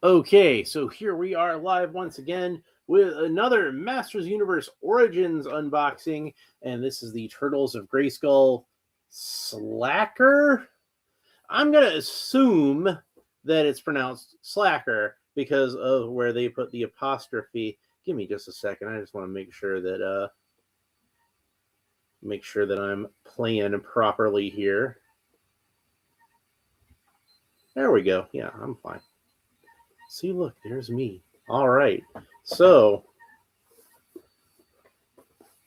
Okay, so here we are live once again with another Masters Universe Origins unboxing, and this is the Turtles of Grayskull Sla'Ker. I'm going to assume that it's pronounced Sla'Ker because of where they put the apostrophe. Give me just a second. I just want to make sure that I'm playing properly here. There we go. Yeah, I'm fine. See, look, there's me. All right. So,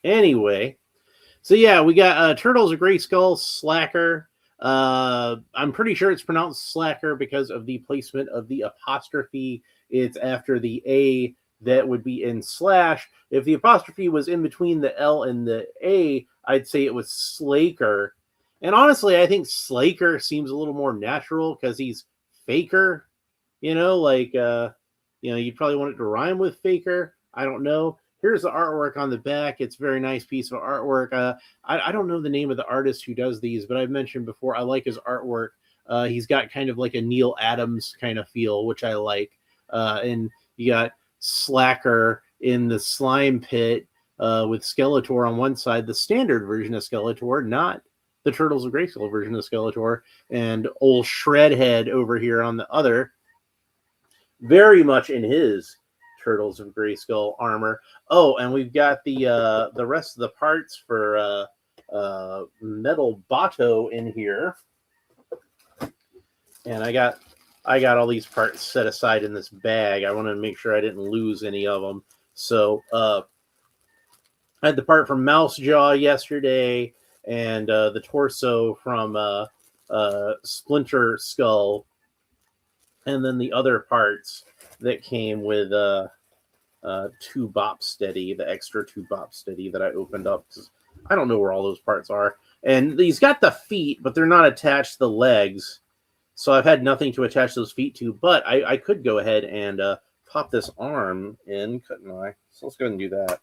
anyway, yeah, we got Turtles of Grayskull, Sla'Ker. I'm pretty sure it's pronounced Sla'Ker because of the placement of the apostrophe. It's after the A that would be in slash. If the apostrophe was in between the L and the A, I'd say it was Sla'Ker. And honestly, I think Sla'Ker seems a little more natural because he's faker. You'd probably want it to rhyme with faker. I don't know. Here's the artwork on the back. It's a very nice piece of artwork. I don't know the name of the artist who does these, but I've mentioned before I like his artwork. He's got kind of like a Neil Adams kind of feel, which I like. And you got Sla'Ker in the slime pit with Skeletor on one side, the standard version of Skeletor, not the Turtles of Grayskull version of Skeletor, and old Shredhead over here on the other, very much in his Turtles of Grayskull armor. Oh, and we've got the rest of the parts for Metal Bato in here, and I got all these parts set aside in this bag. I wanted to make sure I didn't lose any of them. So I had the part from Mouse Jaw yesterday, and the torso from Splinter Skull, and then the other parts that came with 2 Bop Steady, the extra 2 Bop Steady that I opened up. I don't know where all those parts are. And he's got the feet, but they're not attached to the legs. So I've had nothing to attach those feet to, but I could go ahead and pop this arm in, couldn't I? So let's go ahead and do that.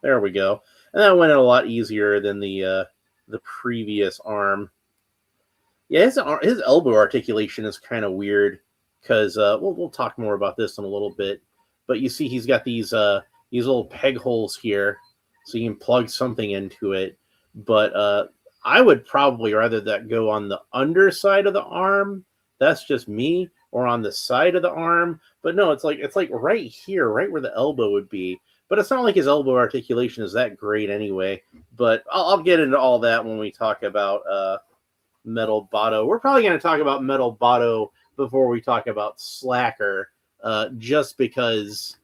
There we go. And that went a lot easier than the previous arm. Yeah, his elbow articulation is kind of weird because we'll talk more about this in a little bit. But you see, he's got these little peg holes here, so you can plug something into it. But I would probably rather that go on the underside of the arm. That's just me, or on the side of the arm. But no, it's like right here, right where the elbow would be. But it's not like his elbow articulation is that great anyway. But I'll get into all that when we talk about Metal Bato. We're probably going to talk about Metal Bato before we talk about Sla'Ker, just because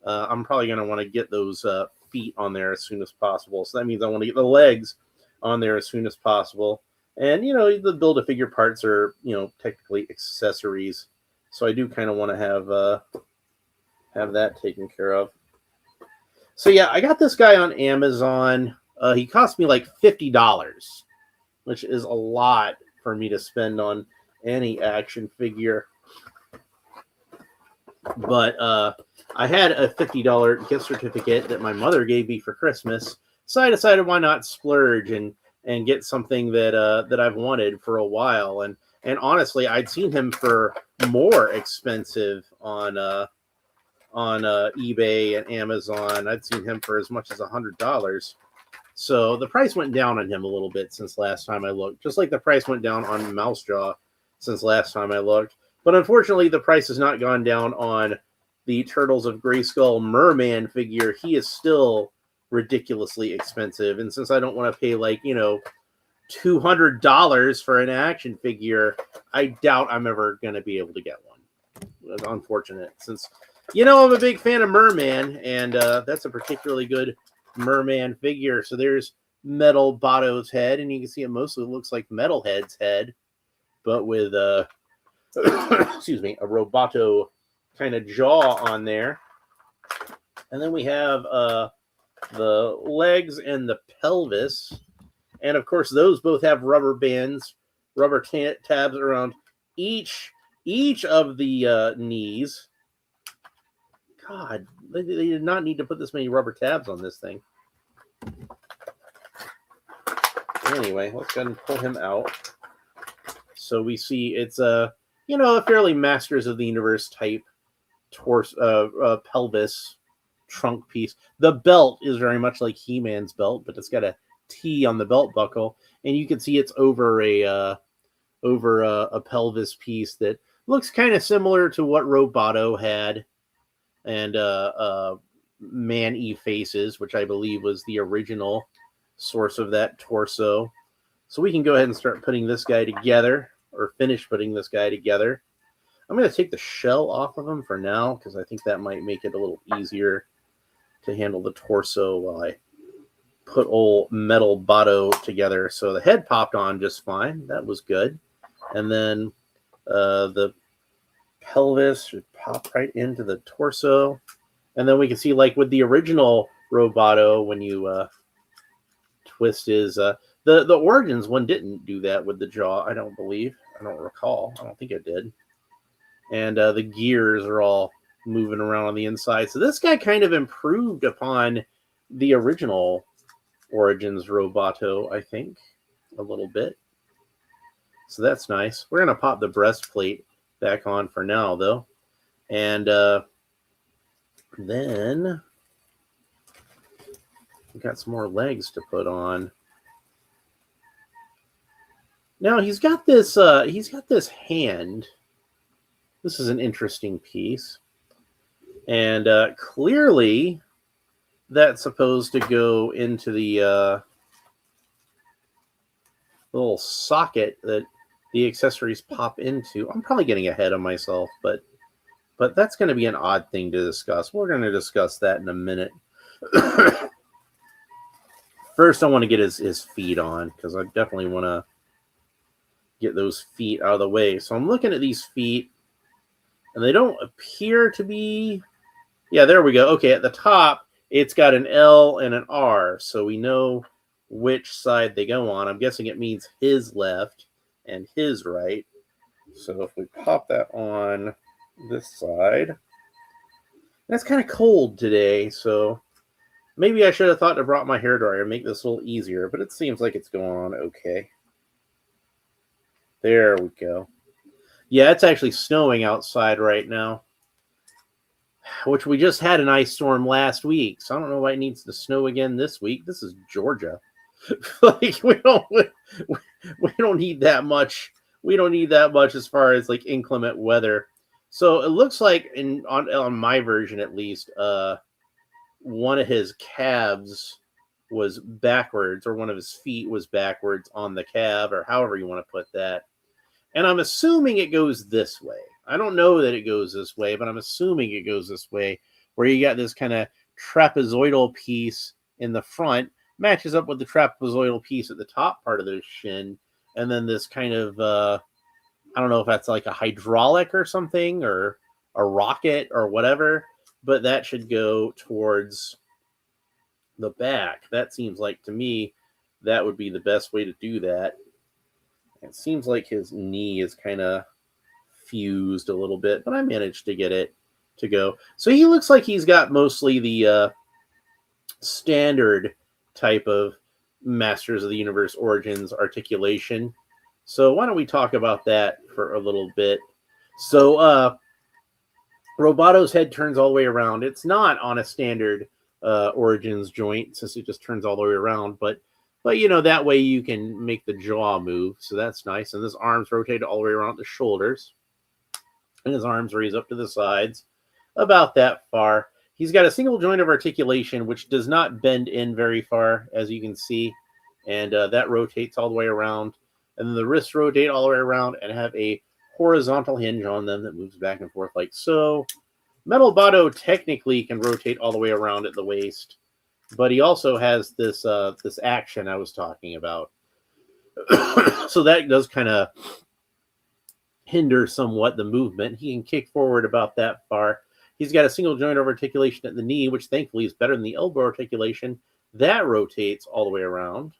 I'm probably going to want to get those feet on there as soon as possible. So that means I want to get the legs on there as soon as possible. And, the Build-A-Figure parts are, technically accessories. So I do kind of want to have that taken care of. So, yeah, I got this guy on Amazon. He cost me like $50, which is a lot for me to spend on any action figure. But I had a $50 gift certificate that my mother gave me for Christmas, so I decided why not splurge and get something that I've wanted for a while. And honestly, I'd seen him for more expensive on eBay and Amazon. I'd seen him for as much as $100. So the price went down on him a little bit since last time I looked, just like the price went down on Mousejaw since last time I looked. But unfortunately, the price has not gone down on the Turtles of Grayskull Merman figure. He is still ridiculously expensive. And since I don't want to pay $200 for an action figure, I doubt I'm ever going to be able to get one. It's unfortunate, since, I'm a big fan of Merman, and that's a particularly good Merman figure. So there's Metal Bato's head, and you can see it mostly looks like Metalhead's head, but with excuse me, a Roboto kind of jaw on there. And then we have the legs and the pelvis, and of course those both have rubber bands, rubber tabs around each of the knees. God, they did not need to put this many rubber tabs on this thing. Anyway, let's go ahead and pull him out. So we see it's a fairly Masters of the Universe type pelvis trunk piece. The belt is very much like He-Man's belt, but it's got a T on the belt buckle, and you can see it's over a pelvis piece that looks kind of similar to what Roboto had, and Man-E Faces, which I believe was the original source of that torso. So we can go ahead and start putting this guy together, or finish putting this guy together. I'm going to take the shell off of him for now, because I think that might make it a little easier to handle the torso while I put old Metal Bato together. So the head popped on just fine. That was good. And then the pelvis should pop right into the torso. And then we can see, like with the original Roboto, when you twist his... the Origins one didn't do that with the jaw, I don't believe. I don't recall. I don't think it did. And the gears are all moving around on the inside. So this guy kind of improved upon the original Origins Roboto, I think, a little bit. So that's nice. We're going to pop the breastplate back on for now, though. And then we've got some more legs to put on. Now he's got this hand. This is an interesting piece. And clearly that's supposed to go into the little socket that the accessories pop into. I'm probably getting ahead of myself, but that's going to be an odd thing to discuss. We're going to discuss that in a minute. First, I want to get his feet on, because I definitely want to get those feet out of the way. So I'm looking at these feet, and they don't appear to be... Yeah, there we go. Okay, at the top, it's got an L and an R, so we know which side they go on. I'm guessing it means his left and his right. So if we pop that on this side... That's kind of cold today, so maybe I should have thought to brought my hairdryer and make this a little easier, but it seems like it's going on okay. There we go. Yeah, it's actually snowing outside right now, which we just had an ice storm last week, so I don't know why it needs to snow again this week. This is Georgia. Like we don't need that much. We don't need that much as far as like inclement weather. So it looks like on my version at least, one of his calves was backwards, or one of his feet was backwards on the calf, or however you want to put that. And I'm assuming it goes this way. I don't know that it goes this way, but I'm assuming it goes this way, where you got this kind of trapezoidal piece in the front, matches up with the trapezoidal piece at the top part of the shin, and then this kind of, I don't know if that's like a hydraulic or something, or a rocket or whatever, but that should go towards the back. That seems like, to me, that would be the best way to do that. It seems like his knee is kind of fused a little bit, but I managed to get it to go. So he looks like he's got mostly the standard type of Masters of the Universe Origins articulation. So why don't we talk about that for a little bit? So Roboto's head turns all the way around. It's not on a standard Origins joint, since it just turns all the way around, but you know, that way you can make the jaw move, so that's nice. And his arms rotate all the way around the shoulders, and his arms raise up to the sides about that far. He's got a single joint of articulation, which does not bend in very far, as you can see, and that rotates all the way around. And then the wrists rotate all the way around and have a horizontal hinge on them that moves back and forth like so. Metal Bato technically can rotate all the way around at the waist, but he also has this this action I was talking about. So that does kind of hinder somewhat the movement. He can kick forward about that far. He's got a single joint of articulation at the knee, which thankfully is better than the elbow articulation. That rotates all the way around.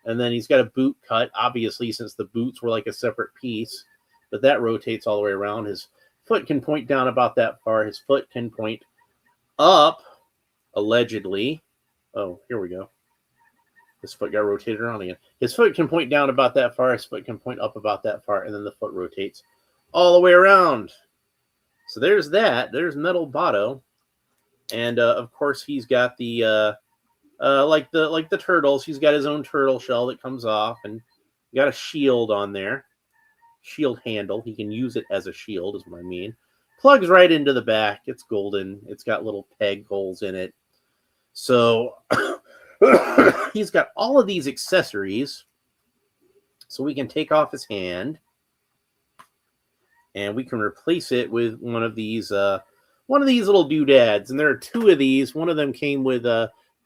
And then he's got a boot cut, obviously, since the boots were like a separate piece. But that rotates all the way around. His foot can point down about that far. His foot can point up, allegedly. Oh, here we go. His foot got rotated around again. His foot can point down about that far. His foot can point up about that far. And then the foot rotates all the way around. So there's that. There's Metal Botto, and of course he's got the like the turtles. He's got his own turtle shell that comes off, and got a shield on there, shield handle. He can use it as a shield, is what I mean. Plugs right into the back. It's golden. It's got little peg holes in it. So he's got all of these accessories. So we can take off his hand, and we can replace it with one of these little doodads. And there are two of these. One of them came with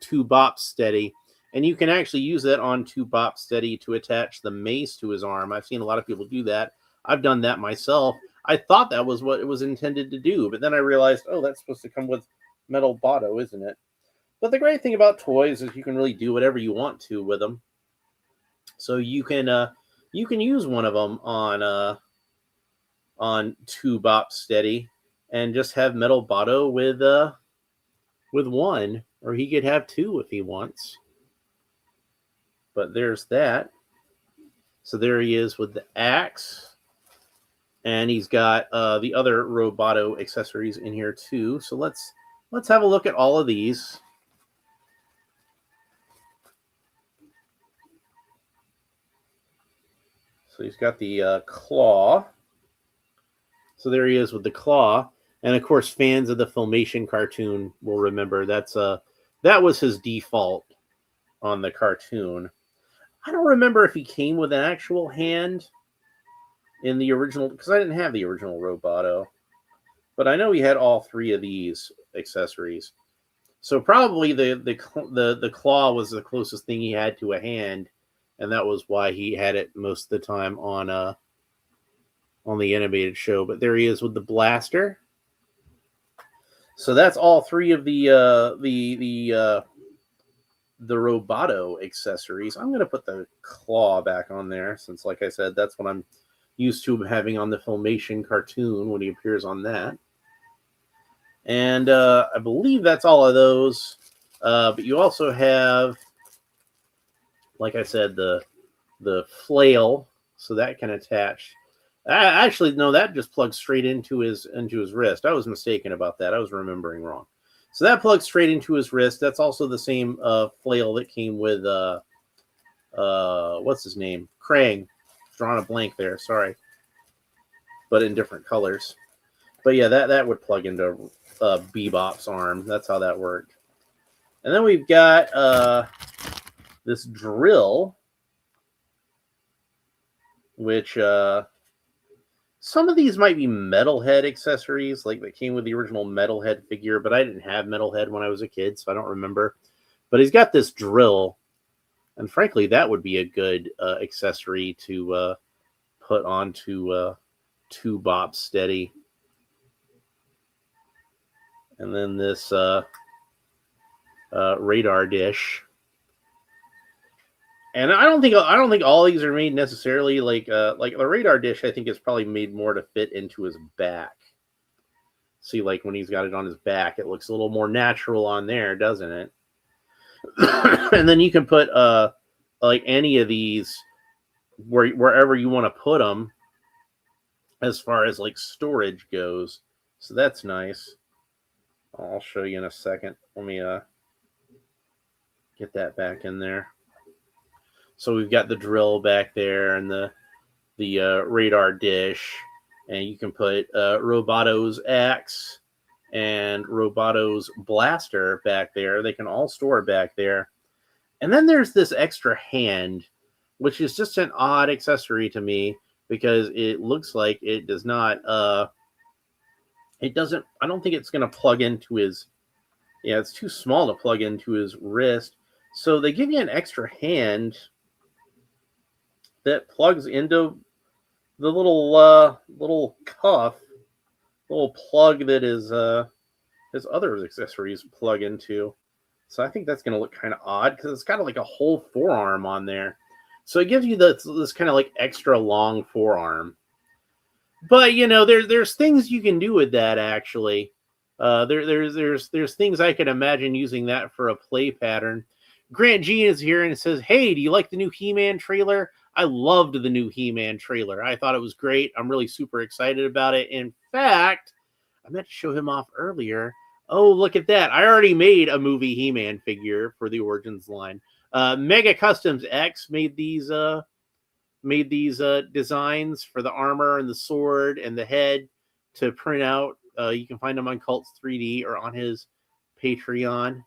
two Bop Steady, and you can actually use that on two Bop Steady to attach the mace to his arm. I've seen a lot of people do that. I've done that myself. I thought that was what it was intended to do, but then I realized, oh, that's supposed to come with Metal Botto, isn't it? But the great thing about toys is you can really do whatever you want to with them. So you can use one of them on two Bop Steady and just have Metal Botto with one, or he could have two if he wants. But there's that. So there he is with the axe. And he's got the other Roboto accessories in here too. So let's have a look at all of these. So he's got the claw. So there he is with the claw. And of course, fans of the Filmation cartoon will remember that was his default on the cartoon. I don't remember if he came with an actual hand in the original, because I didn't have the original Roboto, but I know he had all three of these accessories. So probably the claw was the closest thing he had to a hand, and that was why he had it most of the time on the animated show. But there he is with the blaster. So that's all three of the Roboto accessories. I'm going to put the claw back on there since, like I said, that's what I'm used to having on the Filmation cartoon when he appears on that. And I believe that's all of those. But you also have, like I said, the flail, so that can attach. Actually, no, that just plugs straight into his wrist. I was mistaken about that. I was remembering wrong. So that plugs straight into his wrist. That's also the same flail that came with what's his name? Krang. Drawn a blank there, sorry. But in different colors. But yeah, that would plug into Bebop's arm. That's how that worked. And then we've got this drill, which some of these might be Metalhead accessories, like that came with the original Metalhead figure, but I didn't have Metalhead when I was a kid, so I don't remember. But he's got this drill, and frankly, that would be a good accessory to put onto two Bop Steady. And then this radar dish. And I don't think all these are made necessarily like the radar dish. I think is probably made more to fit into his back. See, like when he's got it on his back, it looks a little more natural on there, doesn't it? And then you can put like any of these wherever you want to put them, as far as like storage goes. So that's nice. I'll show you in a second. Let me get that back in there. So we've got the drill back there and the radar dish, and you can put Roboto's axe and Roboto's blaster back there. They can all store back there. And then there's this extra hand, which is just an odd accessory to me because it looks like it does not. It doesn't. I don't think it's going to plug into his. Yeah, it's too small to plug into his wrist. So they give you an extra hand that plugs into the little cuff, little plug that his other accessories plug into. So I think that's going to look kind of odd because it's got like a whole forearm on there. So it gives you this kind of like extra long forearm. But you know, there's things you can do with that actually. There's things I can imagine using that for a play pattern. Grant G is here and says, "Hey, do you like the new He-Man trailer?" I loved the new He-Man trailer. I thought it was great. I'm really super excited about it. In fact, I meant to show him off earlier. Oh, look at that. I already made a movie He-Man figure for the Origins line. Mega Customs X made these designs for the armor and the sword and the head to print out. You can find them on Cults 3D or on his Patreon.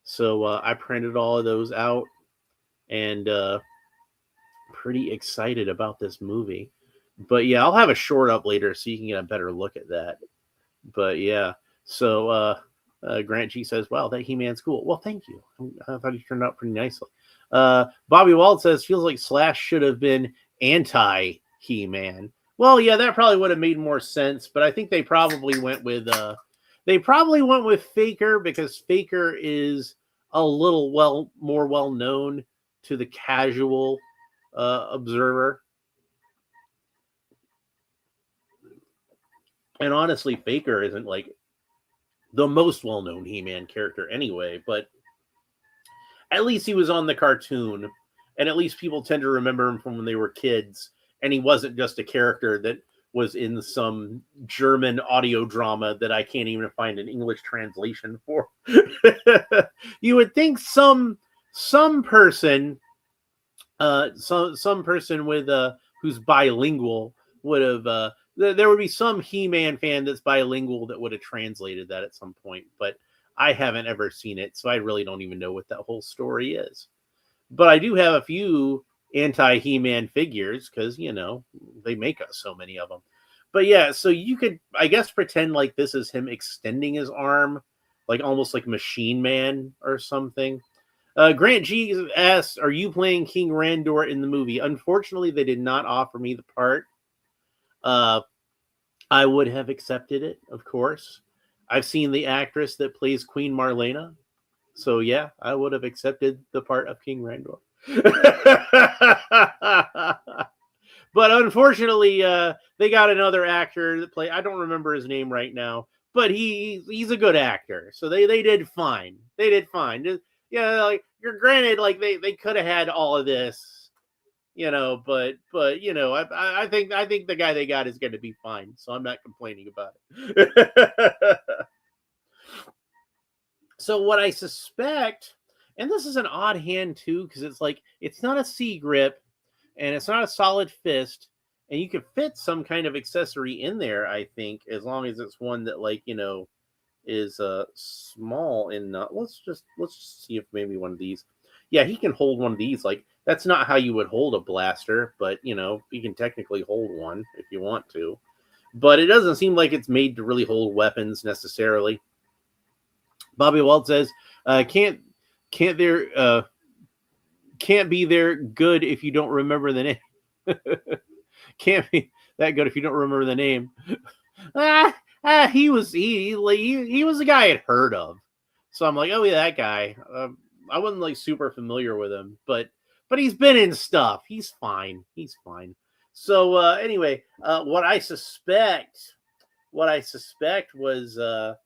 So I printed all of those out, and pretty excited about this movie. But yeah, I'll have a short up later so you can get a better look at that. But yeah, so Grant G says, wow, that He-Man's cool. Well, thank you. I thought he turned out pretty nicely. Bobby Wald says, feels like Slash should have been anti-He-Man. Well, yeah, that probably would have made more sense, but I think they probably went with Faker, because Faker is a little more well known to the casual observer. And honestly, Faker isn't like the most well-known He-Man character anyway, but at least he was on the cartoon, and at least people tend to remember him from when they were kids, and he wasn't just a character that was in some German audio drama that I can't even find an English translation for. You would think some person some person with who's bilingual would have there would be some He-Man fan that's bilingual that would have translated that at some point, but I haven't ever seen it, so I really don't even know what that whole story is. But I do have a few anti-He-Man figures because, you know, they make us so many of them. But yeah, so you could, I guess, pretend like this is him extending his arm, like almost like Machine Man or something. Grant G asks, are you playing King Randor in the movie? Unfortunately, they did not offer me the part. I would have accepted it, of course. I've seen the actress that plays Queen Marlena. So yeah, I would have accepted the part of King Randor. But unfortunately, they got another actor that play. I don't remember his name right now, but he's a good actor. So they did fine. They did fine. Just, yeah, like you're granted, like they could have had all of this, you know, but you know, I think the guy they got is going to be fine. So I'm not complaining about it. So what I suspect, and this is an odd hand too, because it's like it's not a C grip and it's not a solid fist, and you could fit some kind of accessory in there, I think, as long as it's one that, like, you know, is small and not. Let's just see if maybe one of these. Yeah, he can hold one of these. Like, that's not how you would hold a blaster, but you know, you can technically hold one if you want to. But it doesn't seem like it's made to really hold weapons necessarily. Bobby Wald says, can't be there good if you don't remember the name. Can't be that good if you don't remember the name. He was a guy I'd heard of, so I'm like, oh yeah, that guy. I wasn't like super familiar with him, but he's been in stuff. He's fine. So anyway, what I suspect was the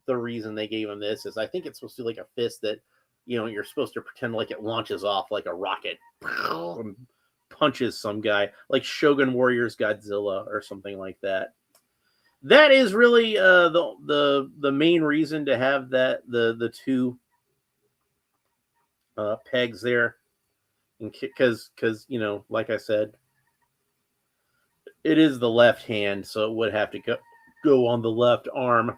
reason they gave him this is I think it's supposed to be like a fist that, you know, you're supposed to pretend like it launches off like a rocket and punches some guy, like Shogun Warriors Godzilla or something like that. That is really the main reason to have that the two pegs there, because you know, like I said, it is the left hand, so it would have to go on the left arm.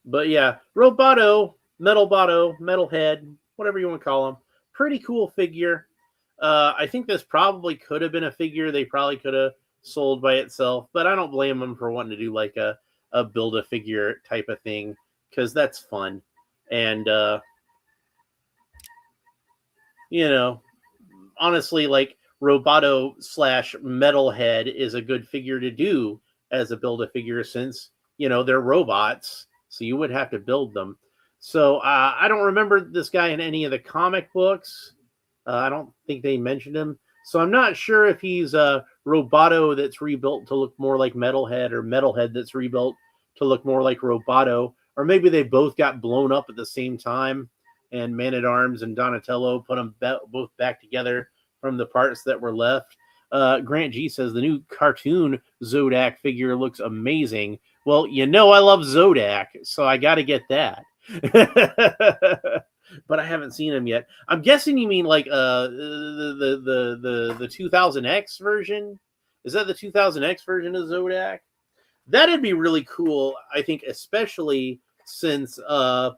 But yeah, Roboto, Metal Head, whatever you want to call him. Pretty cool figure. I think this probably could have been a figure they probably could have sold by itself, but I don't blame them for wanting to do like a Build-A-Figure type of thing, because that's fun. And, you know, honestly, like Roboto / Metalhead is a good figure to do as a Build-A-Figure, since, you know, they're robots. So you would have to build them. So I don't remember this guy in any of the comic books. I don't think they mentioned him. So I'm not sure if he's a Roboto that's rebuilt to look more like Metalhead, or Metalhead that's rebuilt to look more like Roboto. Or maybe they both got blown up at the same time, and Man-at-Arms and Donatello put them both back together from the parts that were left. Grant G says the new cartoon Zodak figure looks amazing. Well, you know I love Zodak, so I got to get that. But I haven't seen him yet. I'm guessing you mean like the 2000X version. Is that the 2000X version of Zodak? That'd be really cool. I think, especially since in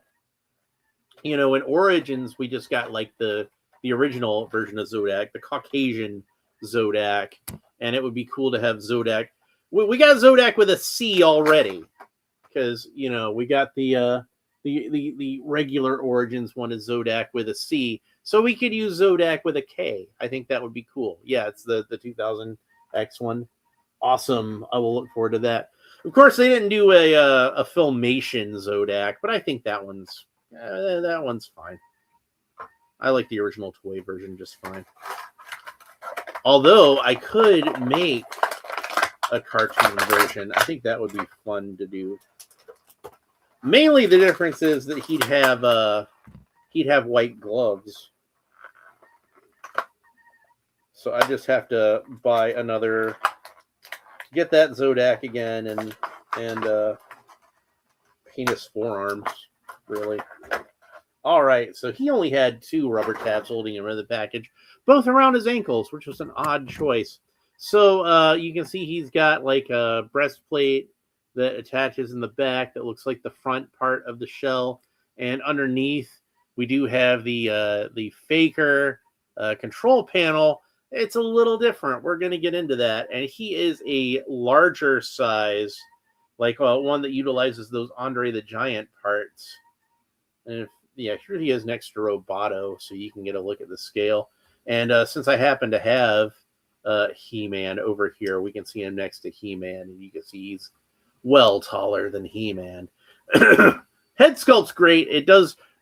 Origins we just got like the original version of Zodak, the Caucasian Zodak, and it would be cool to have Zodak. We got Zodak with a C already, because we got the regular Origins one is Zodak with a C, so we could use Zodak with a K. I think that would be cool. Yeah, it's the 2000X one. Awesome. I will look forward to that. Of course, they didn't do a Filmation Zodak, but I think that one's fine. I like the original toy version just fine. Although I could make a cartoon version. I think that would be fun to do. Mainly the difference is that he'd have white gloves. So I just have to buy another, get that Zodak again and paint his forearms, really. All right, so he only had 2 rubber tabs holding him in the package, both around his ankles, which was an odd choice. So you can see he's got like a breastplate that attaches in the back that looks like the front part of the shell, and underneath we do have the Faker control panel. It's a little different. We're going to get into that, and he is a larger size, like one that utilizes those Andre the Giant parts. And here he is next to Roboto, so you can get a look at the scale. And since I happen to have He-Man over here, we can see him next to He-Man, and you can see he's well taller than He-Man. Head sculpt's great. It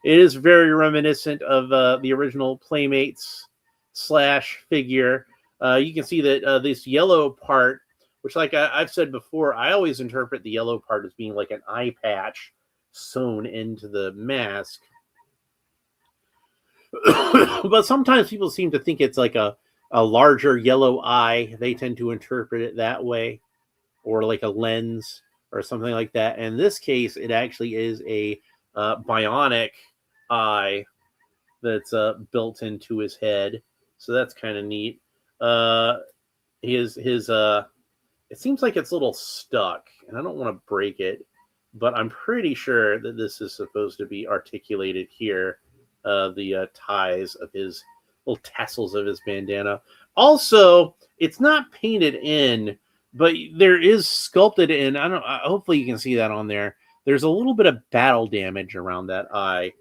is very reminiscent of the original Playmates / figure. You can see that this yellow part, which, like I've said before, I always interpret the yellow part as being like an eye patch sewn into the mask. But sometimes people seem to think it's like a larger yellow eye. They tend to interpret it that way, or like a lens or something like that. In this case, it actually is a bionic eye that's built into his head. So that's kind of neat. His it seems like it's a little stuck, and I don't want to break it, but I'm pretty sure that this is supposed to be articulated here. The ties of his little tassels of his bandana. Also, it's not painted in, but there is sculpted in. Hopefully you can see that on there. There's a little bit of battle damage around that eye,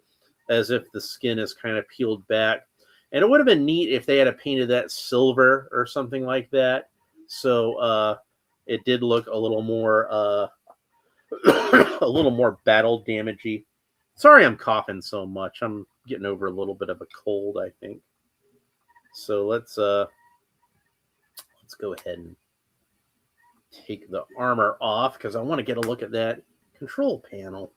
as if the skin is kind of peeled back. And it would have been neat if they had painted that silver or something like that. So it did look a little more a little more battle damagey. Sorry I'm coughing so much. I'm getting over a little bit of a cold, I think. So let's go ahead and take the armor off, because I want to get a look at that control panel.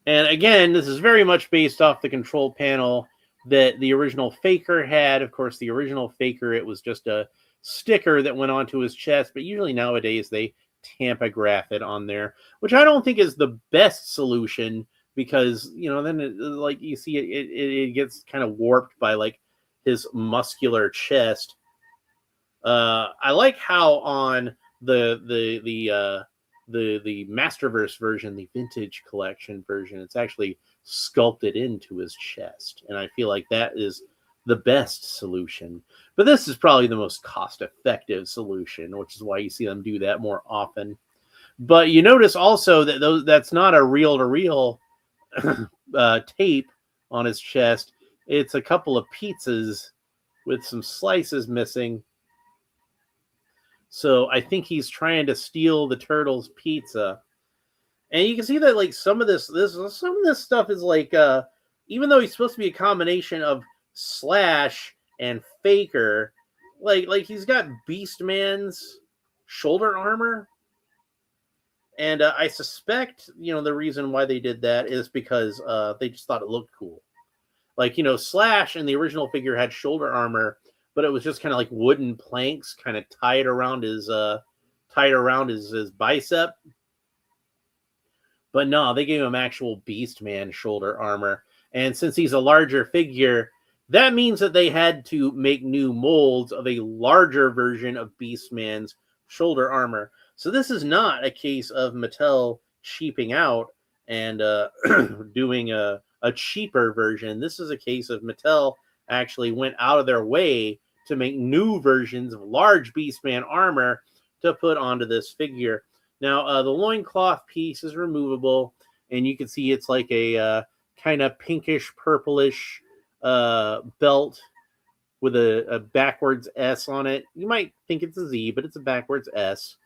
And again, this is very much based off the control panel that the original Faker had. Of course, the original Faker, it was just a sticker that went onto his chest, but usually nowadays they tampograph it on there, which I don't think is the best solution, because then like you see it gets kind of warped by like his muscular chest. I like how on the Masterverse version, the Vintage Collection version, it's actually sculpted into his chest, and I feel like that is the best solution. But this is probably the most cost-effective solution, which is why you see them do that more often. But you notice also that that's not a reel-to-reel tape on his chest. It's a couple of pizzas with some slices missing. So I think he's trying to steal the turtle's pizza. And you can see that like some of this stuff is like even though he's supposed to be a combination of Slash and Faker, like he's got Beastman's shoulder armor. And I suspect, the reason why they did that is because they just thought it looked cool. Like, Slash in the original figure had shoulder armor but it was just kind of like wooden planks kind of tied around his bicep. But no, they gave him actual Beastman shoulder armor. And since he's a larger figure, that means that they had to make new molds of a larger version of Beastman's shoulder armor. So this is not a case of Mattel cheaping out and doing a cheaper version. This is a case of Mattel actually went out of their way to make new versions of large Beastman armor to put onto this figure. Now, the loincloth piece is removable, and you can see it's like a kind of pinkish, purplish belt with a backwards S on it. You might think it's a Z, but it's a backwards S,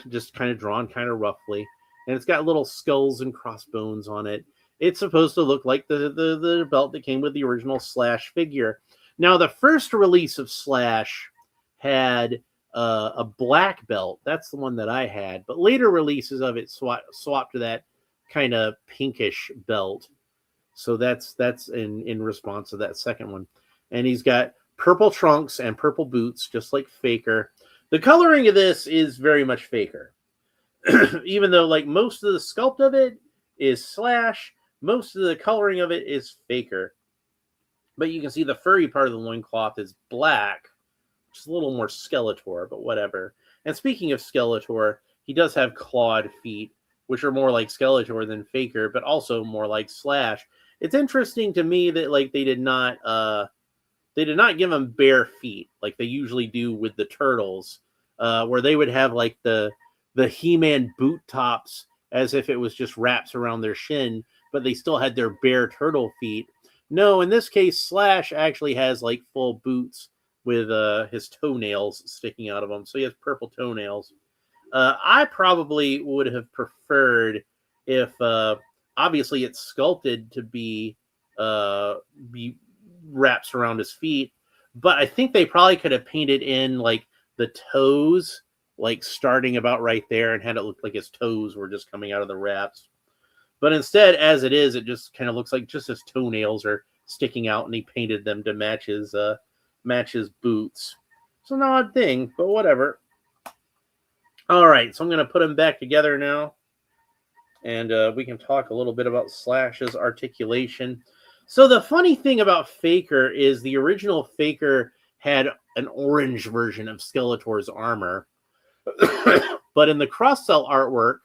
just kind of drawn kind of roughly. And it's got little skulls and crossbones on it. It's supposed to look like the belt that came with the original Slash figure. Now, the first release of Slash had a black belt. That's the one that I had. But later releases of it swapped to that kind of pinkish belt. So that's in response to that second one. And he's got purple trunks and purple boots, just like Faker. The coloring of this is very much Faker. Even though like most of the sculpt of it is Slash, most of the coloring of it is Faker. But you can see the furry part of the loincloth is black, which is a little more Skeletor, but whatever. And speaking of Skeletor, he does have clawed feet, which are more like Skeletor than Faker, but also more like Slash. It's interesting to me that like they did not give him bare feet like they usually do with the Turtles, where they would have like the He-Man boot tops as if it was just wraps around their shin, but they still had their bare turtle feet. No, in this case, Slash actually has like full boots with his toenails sticking out of them. So he has purple toenails. I probably would have preferred if, obviously, it's sculpted to be wraps around his feet, but I think they probably could have painted in like the toes, like starting about right there, and had it look like his toes were just coming out of the wraps. But instead, as it is, it just kind of looks like just his toenails are sticking out, and he painted them to match his boots. It's an odd thing, but whatever. All right, so I'm going to put them back together now, and we can talk a little bit about Slash's articulation. So the funny thing about Faker is the original Faker had an orange version of Skeletor's armor, but in the cross-cell artwork,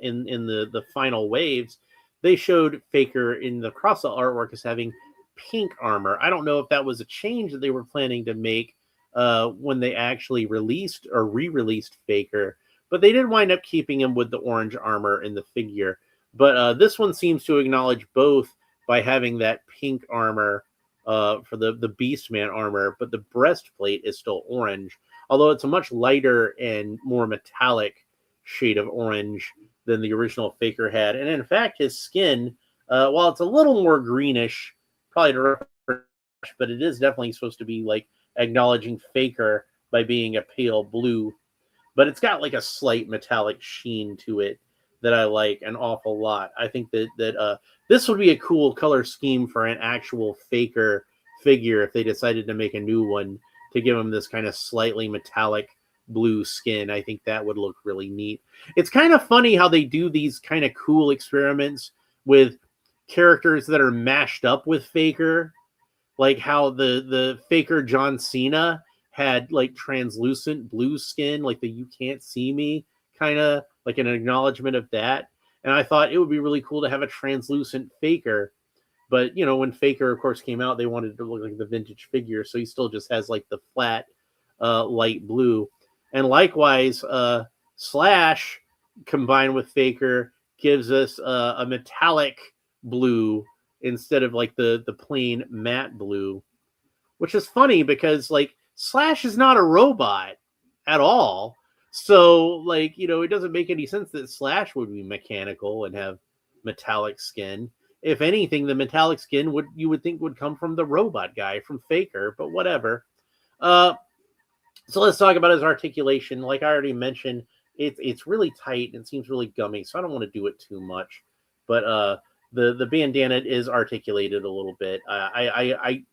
in the final waves, they showed Faker in the cross-cell artwork as having pink armor. I don't know if that was a change that they were planning to make when they actually released or re-released Faker, but they did wind up keeping him with the orange armor in the figure. But this one seems to acknowledge both by having that pink armor for the Beastman armor, but the breastplate is still orange, although it's a much lighter and more metallic shade of orange than the original Faker had. And in fact, his skin, while it's a little more greenish, probably to refresh, but it is definitely supposed to be like acknowledging Faker by being a pale blue. But it's got like a slight metallic sheen to it that I like an awful lot. I think that this would be a cool color scheme for an actual Faker figure if they decided to make a new one to give him this kind of slightly metallic blue skin. I think that would look really neat. It's kind of funny how they do these kind of cool experiments with characters that are mashed up with Faker, like how the Faker John Cena had like translucent blue skin, like the "you can't see me" kind of like an acknowledgement of that. And I thought it would be really cool to have a translucent Faker. But, you know, when Faker, of course, came out, they wanted to look like the vintage figure. So he still just has like the flat light blue. And likewise, Slash combined with Faker gives us a metallic blue instead of like the plain matte blue, which is funny because like Slash is not a robot at all. So like, you know, it doesn't make any sense that Slash would be mechanical and have metallic skin. If anything, the metallic skin you would think would come from the robot guy from Faker, but whatever. So let's talk about his articulation. Like I already mentioned, it's really tight and it seems really gummy, so I don't want to do it too much. But the bandana is articulated a little bit. I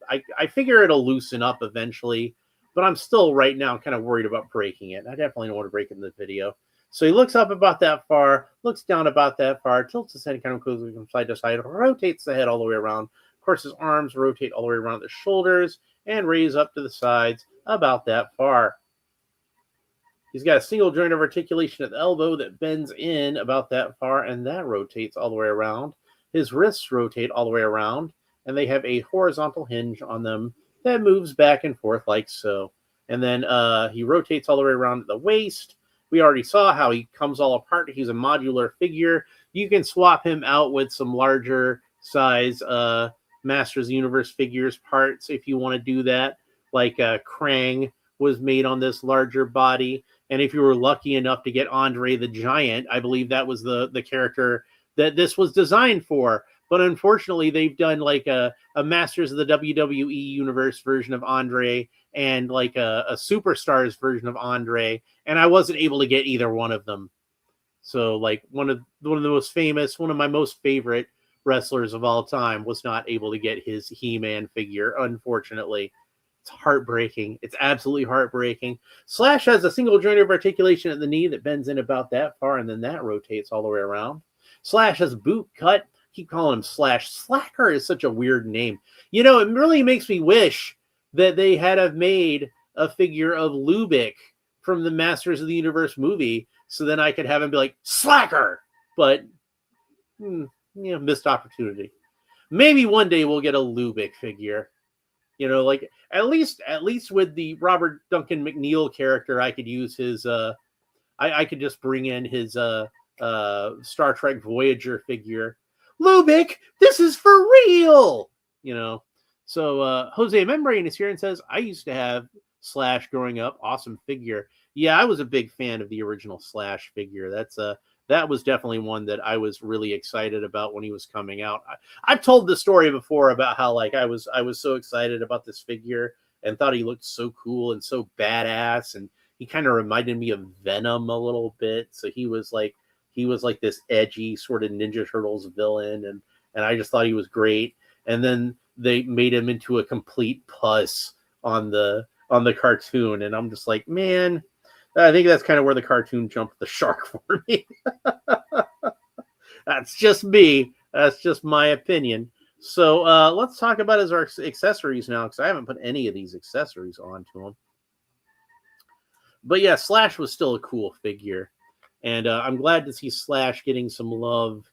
figure it'll loosen up eventually, but I'm still right now kind of worried about breaking it. I definitely don't want to break it in the video. So he looks up about that far, looks down about that far, tilts his head kind of goes from side to side, rotates the head all the way around. Of course, his arms rotate all the way around the shoulders and raise up to the sides about that far. He's got a single joint of articulation at the elbow that bends in about that far, and that rotates all the way around. His wrists rotate all the way around, and they have a horizontal hinge on them that moves back and forth like so. And then he rotates all the way around at the waist. We already saw how he comes all apart. He's a modular figure. You can swap him out with some larger size Masters of the Universe figures parts if you want to do that. Like Krang was made on this larger body. And if you were lucky enough to get Andre the Giant, I believe that was the character that this was designed for. But unfortunately, they've done like a Masters of the WWE Universe version of Andre and like a Superstars version of Andre, and I wasn't able to get either one of them. So like one of the most famous, one of my most favorite wrestlers of all time was not able to get his He-Man figure, unfortunately. It's heartbreaking. It's absolutely heartbreaking. Slash has a single joint of articulation at the knee that bends in about that far, and then that rotates all the way around. Slash has a boot cut. Keep calling him Slash. Sla'Ker is such a weird name. You know, it really makes me wish that they had have made a figure of Lubick from the Masters of the Universe movie, so then I could have him be like, Sla'Ker! But, missed opportunity. Maybe one day we'll get a Lubick figure. You know, like at least with the Robert Duncan McNeil character, I could use his I could just bring in his Star Trek Voyager figure. Lubick, this is for real. You know. So Jose Membrane is here and says, I used to have Slash growing up. Awesome figure. Yeah, I was a big fan of the original Slash figure. That was definitely one that I was really excited about when he was coming out. I've told the story before about how like I was so excited about this figure and thought he looked so cool and so badass, and he kind of reminded me of Venom a little bit. So he was like this edgy sort of Ninja Turtles villain, and I just thought he was great. And then they made him into a complete puss on the cartoon, and I'm just like, man, I think that's kind of where the cartoon jumped the shark for me. That's just me. That's just my opinion. So let's talk about his accessories now, because I haven't put any of these accessories onto him. But yeah, Slash was still a cool figure. And I'm glad to see Slash getting some love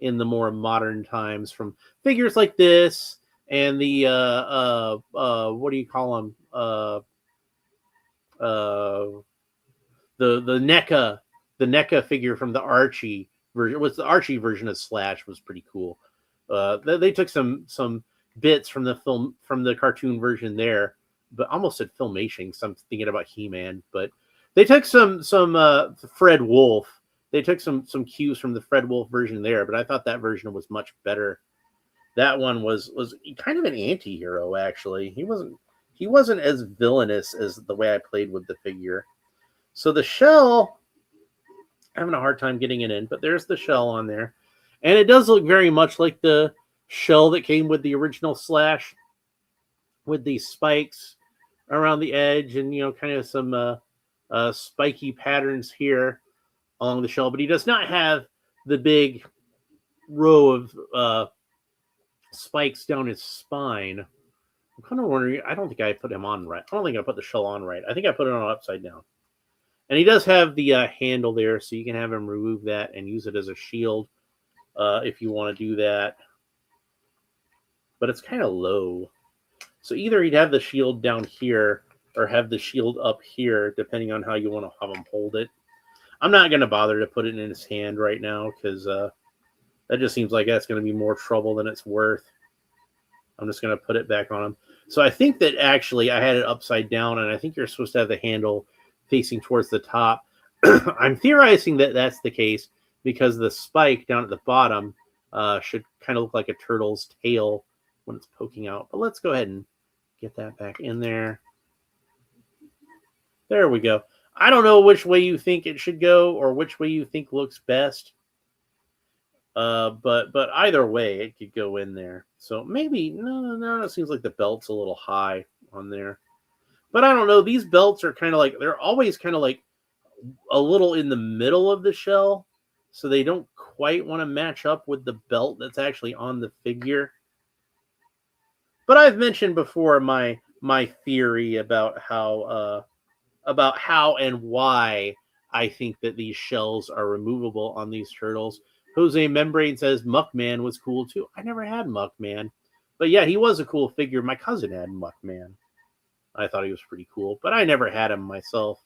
in the more modern times from figures like this and the, what do you call them? The NECA figure from the Archie version. Was the Archie version of Slash was pretty cool. They took some bits from the cartoon version there, but almost said Filmation. So I'm thinking about He-Man, but they took some Fred Wolf. They took some cues from the Fred Wolf version there, but I thought that version was much better. That one was kind of an anti-hero, actually. He wasn't as villainous as the way I played with the figure. So the shell, I'm having a hard time getting it in, but there's the shell on there. And it does look very much like the shell that came with the original Slash, with these spikes around the edge and, kind of some spiky patterns here along the shell. But he does not have the big row of spikes down his spine. I'm kind of wondering, I don't think I put him on right. I don't think I put the shell on right. I think I put it on upside down. And he does have the handle there, so you can have him remove that and use it as a shield if you want to do that. But it's kind of low. So either he'd have the shield down here or have the shield up here, depending on how you want to have him hold it. I'm not going to bother to put it in his hand right now, because that just seems like that's going to be more trouble than it's worth. I'm just going to put it back on him. So I think that actually I had it upside down, and I think you're supposed to have the handle facing towards the top. I'm theorizing that that's the case because the spike down at the bottom should kind of look like a turtle's tail when it's poking out. But let's go ahead and get that back in there. There we go. I don't know which way you think it should go or which way you think looks best. But either way, it could go in there. So maybe no, it seems like the belt's a little high on there. But I don't know. These belts are kind of like they're always kind of like a little in the middle of the shell, so they don't quite want to match up with the belt that's actually on the figure. But I've mentioned before my theory about how and why I think that these shells are removable on these turtles. Jose Membrane says Muckman was cool too. I never had Muckman, but yeah, he was a cool figure. My cousin had Muckman. I thought he was pretty cool, but I never had him myself.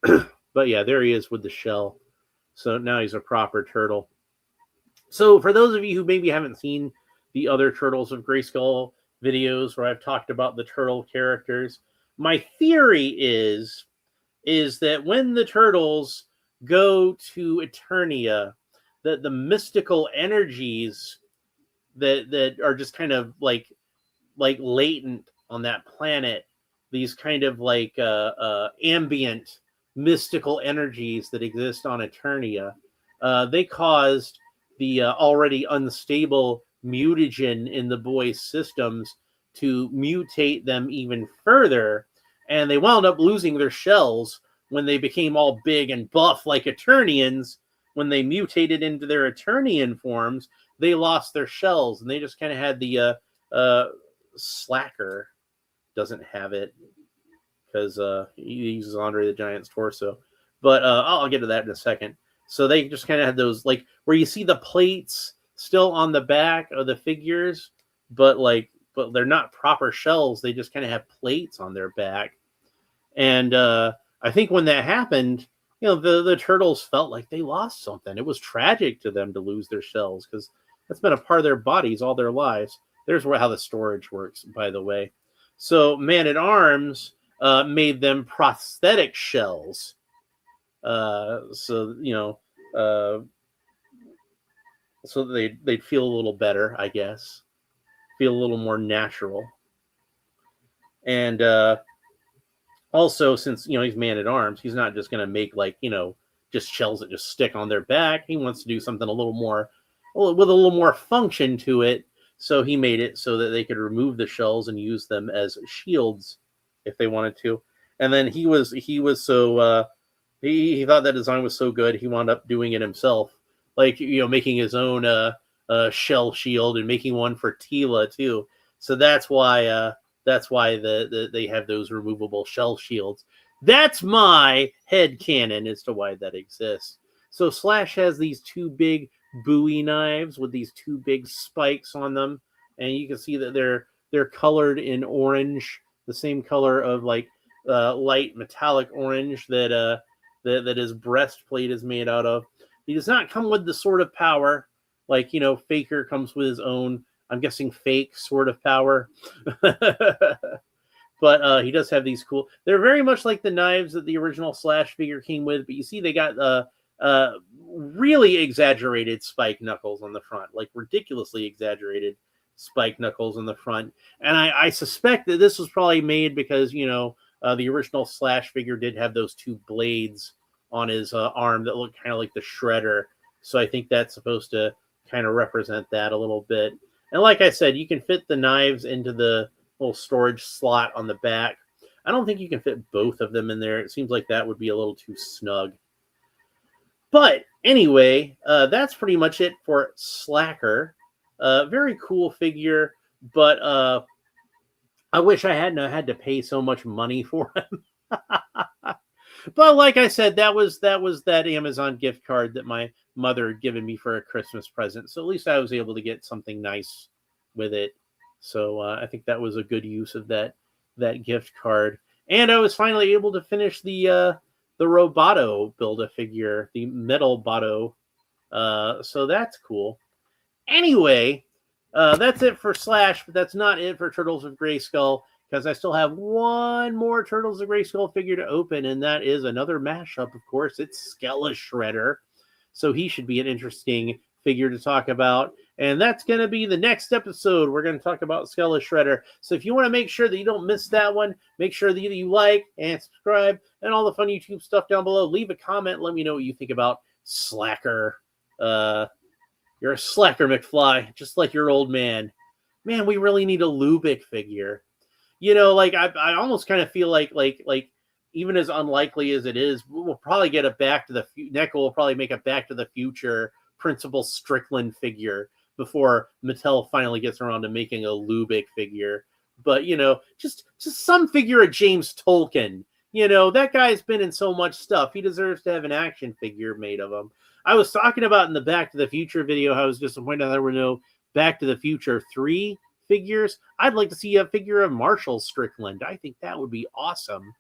But yeah, there he is with the shell. So now he's a proper turtle. So for those of you who maybe haven't seen the other Turtles of Grayskull videos where I've talked about the turtle characters, my theory is that when the turtles go to Eternia, that the mystical energies that are just kind of like latent on that planet, these kind of like ambient mystical energies that exist on Eternia, they caused the already unstable mutagen in the boys' systems to mutate them even further, and they wound up losing their shells when they became all big and buff like Eternians. When they mutated into their Eternian forms, they lost their shells, and they just kind of had the Sla'Ker doesn't have it because he uses Andre the Giant's torso. But I'll get to that in a second. So they just kind of had those, like, where you see the plates still on the back of the figures, but they're not proper shells. They just kind of have plates on their back. And I think when that happened, the turtles felt like they lost something. It was tragic to them to lose their shells because that's been a part of their bodies all their lives. There's how the storage works, by the way. So Man-at-Arms made them prosthetic shells. So they'd feel a little better, I guess. Feel a little more natural. And also, since he's Man-at-Arms, he's not just going to make just shells that just stick on their back. He wants to do something with a little more function to it. So he made it so that they could remove the shells and use them as shields if they wanted to. And then he so he thought that design was so good, he wound up doing it himself, making his own shell shield and making one for Tila too. So that's why they have those removable shell shields. That's my headcanon as to why that exists. So Slash has these two big Bowie knives with these two big spikes on them, and you can see that they're colored in orange, the same color of light metallic orange that his breastplate is made out of. He does not come with the Sword of Power, Faker comes with his own, I'm guessing, fake Sword of Power. But he does have these cool. They're very much like the knives that the original Slash figure came with, but you see they got really exaggerated spike knuckles on the front, ridiculously exaggerated spike knuckles on the front. And I suspect that this was probably made because the original Slash figure did have those two blades on his arm that look kind of like the Shredder. So I think that's supposed to kind of represent that a little bit. And like I said, you can fit the knives into the little storage slot on the back. I don't think you can fit both of them in there. It seems like that would be a little too snug. But anyway, that's pretty much it for Sla'Ker. Very cool figure, but I wish I hadn't had to pay so much money for him. But like I said, that was that Amazon gift card that my mother had given me for a Christmas present. So at least I was able to get something nice with it. So I think that was a good use of that gift card. And I was finally able to finish the Roboto Build-A-Figure, the metal Botto. So that's cool. Anyway, that's it for Slash, but that's not it for Turtles of Grayskull, because I still have one more Turtles of Grayskull figure to open, and that is another mashup, of course. It's Skella Shredder. So he should be an interesting figure to talk about. And that's going to be the next episode. We're going to talk about Skella Shredder. So if you want to make sure that you don't miss that one, make sure that you like and subscribe and all the fun YouTube stuff down below. Leave a comment. Let me know what you think about Sla'Ker. You're a Sla'Ker, McFly, just like your old man. Man, we really need a Lubick figure. You know, like I almost kind of feel like even as unlikely as it is, we'll probably get a Back to the NECA will probably make a Back to the Future Principal Strickland figure before Mattel finally gets around to making a Lubick figure. But you know, just some figure of James Tolkien. You know, that guy's been in so much stuff. He deserves to have an action figure made of him. I was talking about in the Back to the Future video how I was disappointed there were no Back to the Future 3 figures. I'd like to see a figure of Marshall Strickland. I think that would be awesome.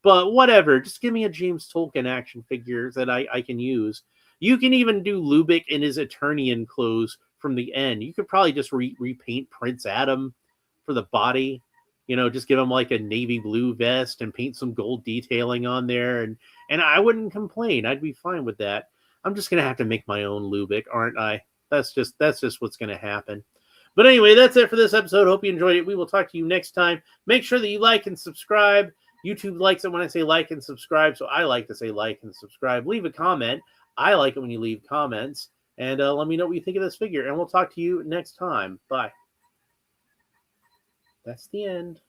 But whatever, just give me a James Tolkien action figure that I can use. You can even do Lubick in his Eternian clothes from the end. You could probably just repaint Prince Adam for the body. You know, just give him like a navy blue vest and paint some gold detailing on there, and I wouldn't complain. I'd be fine with that. I'm just gonna have to make my own Lubick, aren't I? That's just what's gonna happen. But anyway, that's it for this episode. Hope you enjoyed it. We will talk to you next time. Make sure that you like and subscribe. YouTube likes it when I say like and subscribe, so I like to say like and subscribe. Leave a comment. I like it when you leave comments. And let me know what you think of this figure. And we'll talk to you next time. Bye. That's the end.